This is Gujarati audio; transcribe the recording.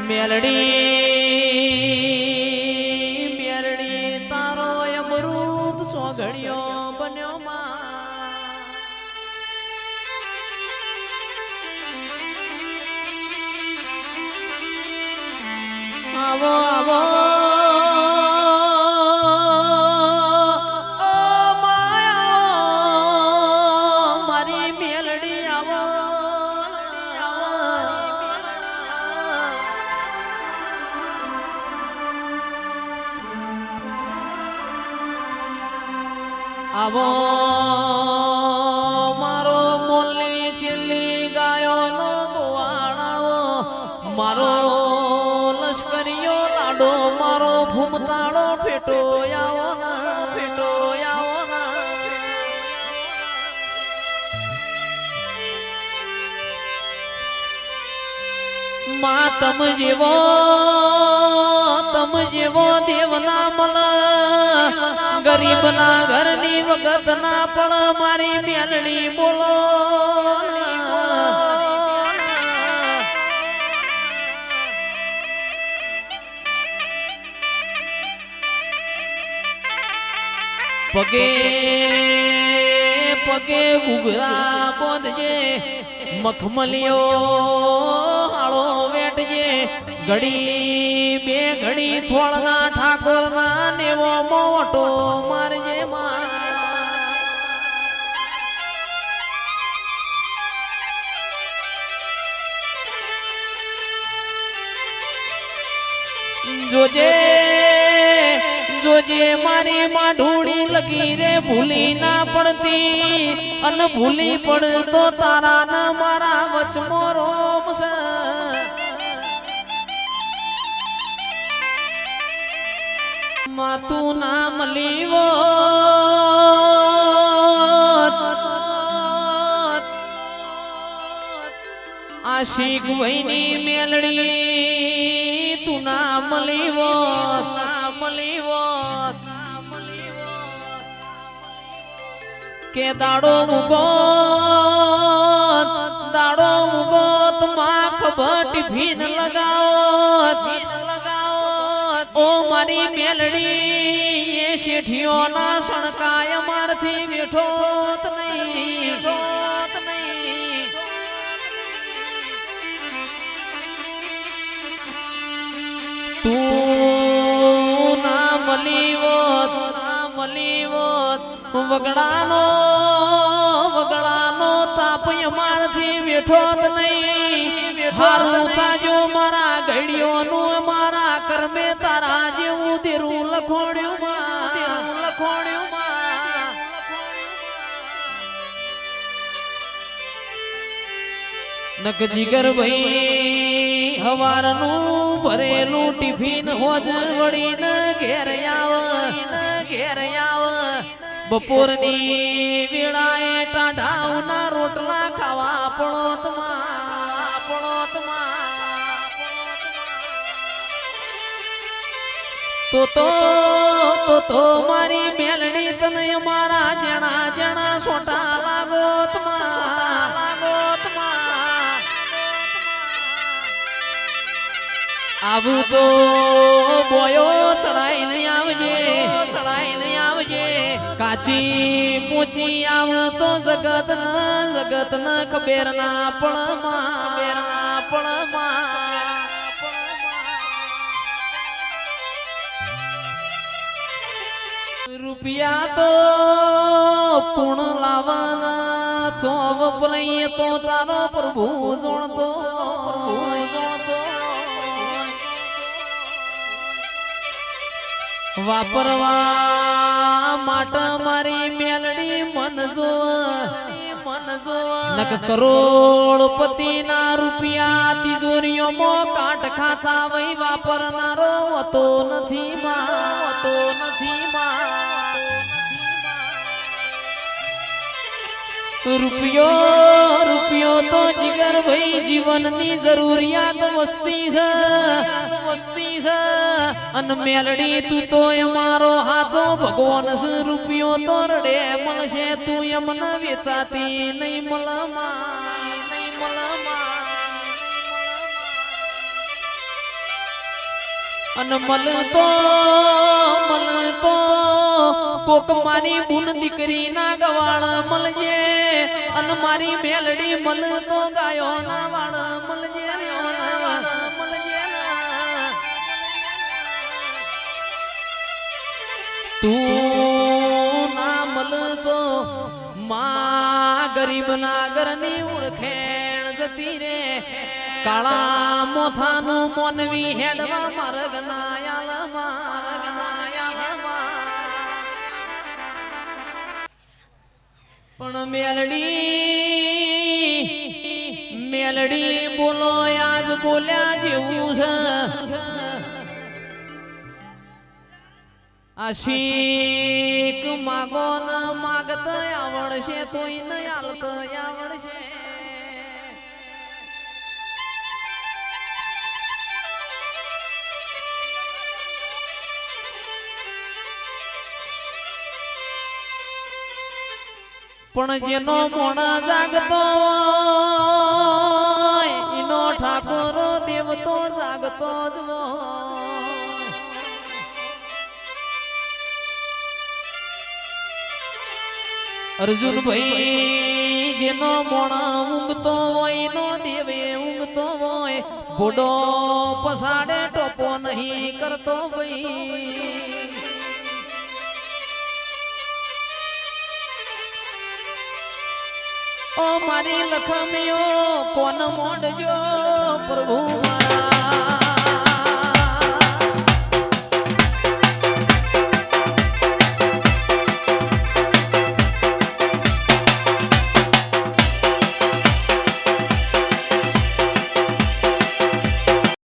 મેલડી મેલડી તારો અમૃત ચોઘડિયો બન્યો આવો આવો આવો મારો મોલી છેલ્લી ગાયો નો ગોવાળાવો મારો લશ્કરીયો લાડો મારો ભૂમતાળો ફેટો આવો ના ફેટો આવો ના માં તમ જેવો દેવના મલ ગરીબ ના ઘરની વખત ના પણ મારી મેલડી બોલો પગે પગે ઘૂઘરા બોંધજે મખમલિયો હાળો વેટજે ઘડી બે ઘડી થોડના ઠાકોરના નેવો મોટો મારજે જોજે જોજે મારી માઢુડી લગી રે ભૂલી ના પડતી અન ભૂલી પડતો તારા ન મારા વચમો રોમ છે માતું નામ લીવો આશિક વહીની મેલડી તું નામ લીવો કે દાડો ઉગો માખ ભટ ભીન લગાવો ઓ મારી મેલડી એ શેઠિયો ના સણકાય મારથી બેઠોત નહીં તું ના મલીવો વગડાનો તાપ મારથી બેઠોત નહીં હારું તાજો મારા ઘડિયોનું મારા કર્મે તારા જેવું દેરું લખોડ્યું નક જીગર ભાઈ હવારનું ભરેલું ટિફિન હોજ વળીને ઘેર આવ બપોરની વેળાએ ટાઢાવના રોટલા ખાવા પડોતમાં તો મારી મેલડી તને મારા જણા સોટા લાગોતમાં આવું તો બોયો ચડાઈને આવજે કાચી પૂછી આવ તો જગત ન ખબર ના પણ રૂપિયા તો કુણ લાવવાના ચોવ પલઈએ તો તારો પ્રભુ જોણતો વાપરવા માટે મારી મેલડી મન જો નક કરોડપતિ ના રૂપિયા તિજોરીઓમાં કાટ ખાતા વહી વાપરનારો હોતો નથી રૂપિયો તો જીગર ભાઈ જીવનની જરૂરિયાત વસ્તી છે અન મેલડી તું તો અમારો હાચો ભગવાન છે રૂપિયો તો રડે મળશે તું એમને વેચાતી નહીં મળમાં અન મળતો કોક મારી બુન દીકરી ના ગવાળ મળજે અન મારી મેલડી મળતો ગાયો ના વાળ મળજે તું ના મળતો માં ગરીબ ના ઘરની ઓળખેણ જતી રે કાળા મોથાનું મોનવી હેડવા માર્ગ પણ મેલડી બોલો આજ બોલ્યા જેવું છે આશિક માગો ન માગત આવડશે તોય ન આલત આવડશે પણ જેનો મોણ જાગતો એનો ઠાકોર દેવતો જાગતો જ અર્જુન ભાઈ જેનો મોણ ઊંઘતો હોય એનો દેવે ઊંઘતો હોય ઘોડો પસાડે ટોપો નહીં કરતો ભાઈ ઓ મારી લખમીઓ કોણ મોડજો